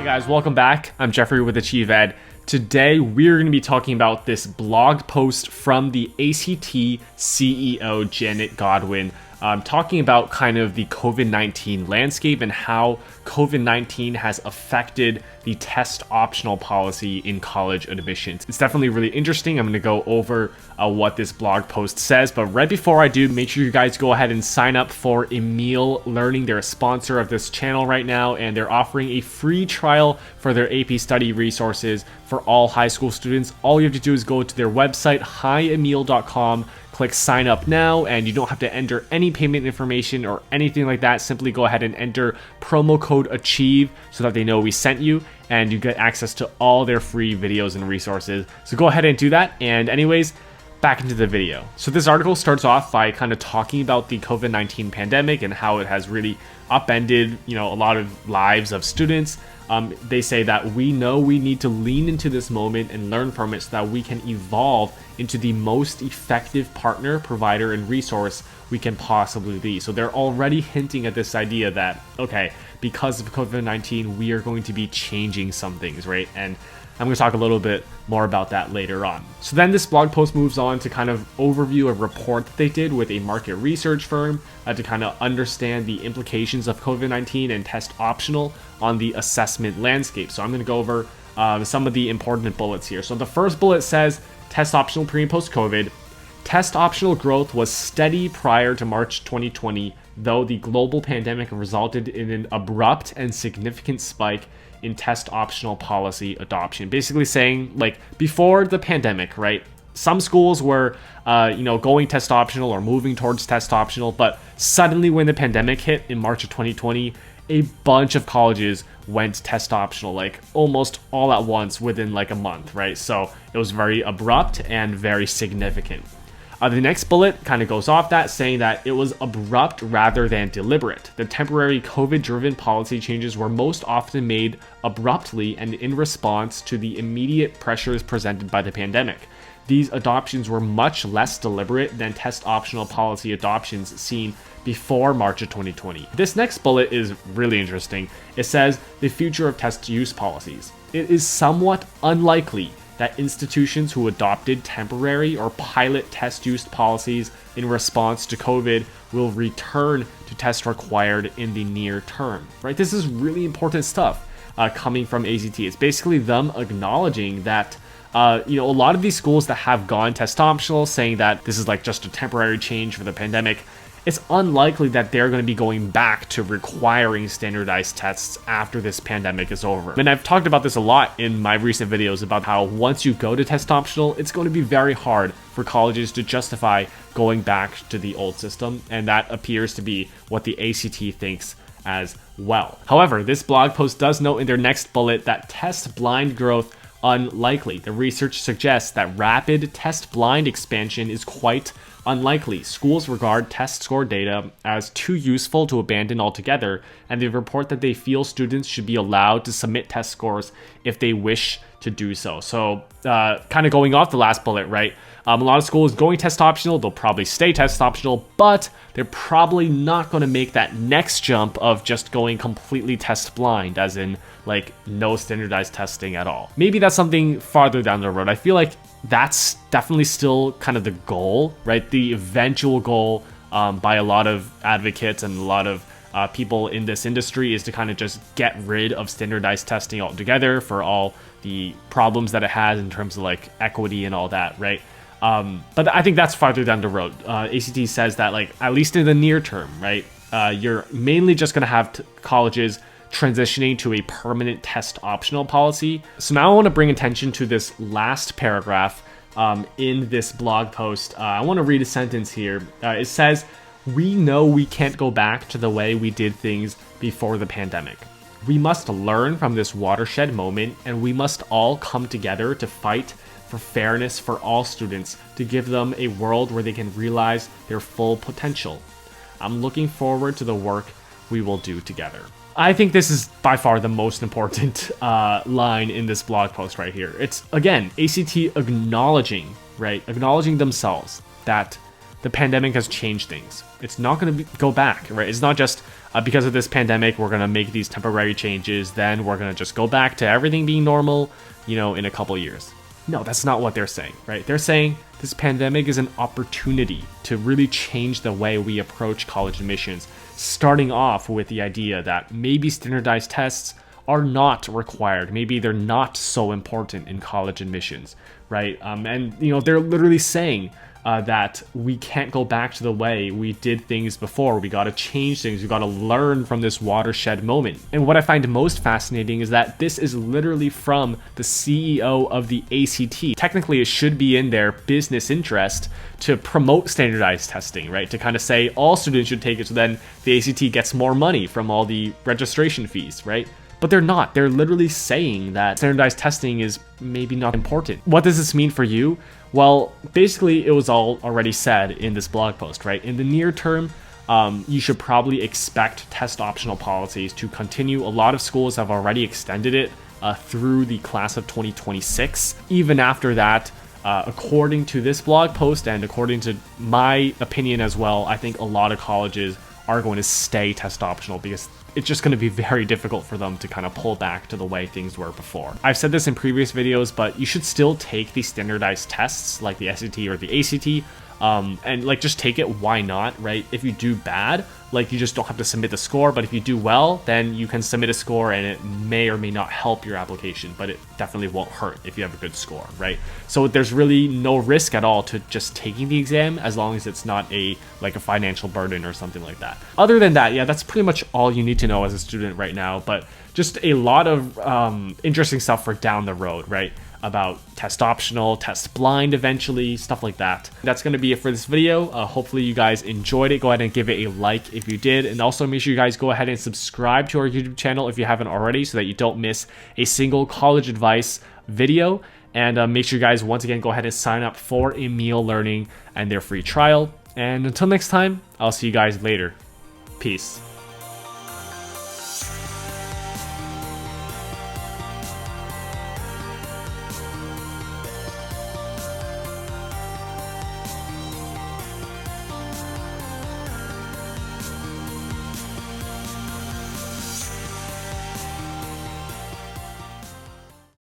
guys, welcome back. I'm Jeffrey with Achieve Ed. Today we're going to be talking about this blog post from the ACT CEO Janet Godwin, talking about kind of the COVID-19 landscape and how COVID-19 has affected the test optional policy in college admissions. It's definitely really interesting. I'm going to go over what this blog post says, but right before I do, make sure you guys go ahead and sign up for Emil Learning. They're a sponsor of this channel right now, and they're offering a free trial for their AP study resources for all high school students. All you have to do is go to their website, hiemil.com, click sign up now, and you don't have to enter any payment information or anything like that. Simply go ahead and enter promo code ACHIEVE so that they know we sent you, and you get access to all their free videos and resources. So go ahead and do that. And anyways, back into the video. So this article starts off by kind of talking about the COVID-19 pandemic and how it has really upended, a lot of lives of students. They say that we know we need to lean into this moment and learn from it so that we can evolve into the most effective partner, provider, and resource we can possibly be. So they're already hinting at this idea that, okay, because of COVID-19, we are going to be changing some things, right? And I'm going to talk a little bit more about that later on. So then this blog post moves on to kind of overview a report that they did with a market research firm to kind of understand the implications of COVID-19 and test optional on the assessment landscape. So I'm going to go over some of the important bullets here. So the first bullet says test optional pre and post COVID. Test optional growth was steady prior to March 2020, though the global pandemic resulted in an abrupt and significant spike in test optional policy adoption. Basically saying, like, before the pandemic, right, some schools were going test optional or moving towards test optional, but suddenly when the pandemic hit in March of 2020, a bunch of colleges went test optional, like almost all at once within like a month, right? So it was very abrupt and very significant. The next bullet kind of goes off that, saying that it was abrupt rather than deliberate. The temporary COVID-driven policy changes were most often made abruptly and in response to the immediate pressures presented by the pandemic. These adoptions were much less deliberate than test optional policy adoptions seen before March of 2020. This next bullet is really interesting. It says the future of test use policies. It is somewhat unlikely that institutions who adopted temporary or pilot test use policies in response to COVID will return to test required in the near term, right? This is really important stuff coming from ACT. It's basically them acknowledging that a lot of these schools that have gone test optional, saying that this is like just a temporary change for the pandemic, it's unlikely that they're going to be going back to requiring standardized tests after this pandemic is over. And I've talked about this a lot in my recent videos about how once you go to test optional, it's going to be very hard for colleges to justify going back to the old system. And that appears to be what the ACT thinks as well. However, this blog post does note in their next bullet that test blind growth unlikely. The research suggests that rapid test blind expansion is quite unlikely. Schools regard test score data as too useful to abandon altogether, and they report that they feel students should be allowed to submit test scores if they wish to do so. So kind of going off the last bullet, right? A lot of schools going test optional, they'll probably stay test optional, but they're probably not going to make that next jump of just going completely test blind, as in like no standardized testing at all. Maybe that's something farther down the road. I feel like that's definitely still kind of the goal, right? The eventual goal by a lot of advocates and a lot of people in this industry is to kind of just get rid of standardized testing altogether for all the problems that it has in terms of like equity and all that, right? But I think that's farther down the road. ACT says that, like, at least in the near term, right? You're mainly just going to have colleges transitioning to a permanent test optional policy. So now I want to bring attention to this last paragraph in this blog post. I want to read a sentence here. It says, "We know we can't go back to the way we did things before the pandemic. We must learn from this watershed moment, and we must all come together to fight for fairness for all students, to give them a world where they can realize their full potential. I'm looking forward to the work we will do together." I think this is by far the most important line in this blog post right here. It's, again, ACT acknowledging, right? Acknowledging themselves that the pandemic has changed things. It's not going to go back, right? It's not just because of this pandemic, we're going to make these temporary changes, then we're going to just go back to everything being normal, in a couple years. No, that's not what they're saying, right? They're saying this pandemic is an opportunity to really change the way we approach college admissions, starting off with the idea that maybe standardized tests are not required. Maybe they're not so important in college admissions, right? And they're literally saying that we can't go back to the way we did things before. We got to change things. We got to learn from this watershed moment. And what I find most fascinating is that this is literally from the CEO of the ACT. Technically, it should be in their business interest to promote standardized testing, right? To kind of say all students should take it, so then the ACT gets more money from all the registration fees, right? But they're not. They're literally saying that standardized testing is maybe not important. What does this mean for you? Well, basically, it was all already said in this blog post, right? In the near term, you should probably expect test optional policies to continue. A lot of schools have already extended it through the class of 2026. Even after that, according to this blog post and according to my opinion as well, I think a lot of colleges are going to stay test optional because it's just going to be very difficult for them to kind of pull back to the way things were before. I've said this in previous videos, but you should still take these standardized tests like the SAT or the ACT, and like just take it. Why not, right? If you do bad, like you just don't have to submit the score, but if you do well, then you can submit a score and it may or may not help your application, but it definitely won't hurt if you have a good score, right? So there's really no risk at all to just taking the exam as long as it's not a financial burden or something like that. Other than that, yeah, that's pretty much all you need to know as a student right now, but just a lot of interesting stuff for down the road, right? About test optional, test blind eventually, stuff like that. That's going to be it for this video. Hopefully you guys enjoyed it. Go ahead and give it a like if you did, and also make sure you guys go ahead and subscribe to our YouTube channel if you haven't already, so that you don't miss a single college advice video. And make sure you guys once again go ahead and sign up for Emil Learning and their free trial. And until next time, I'll see you guys later. Peace.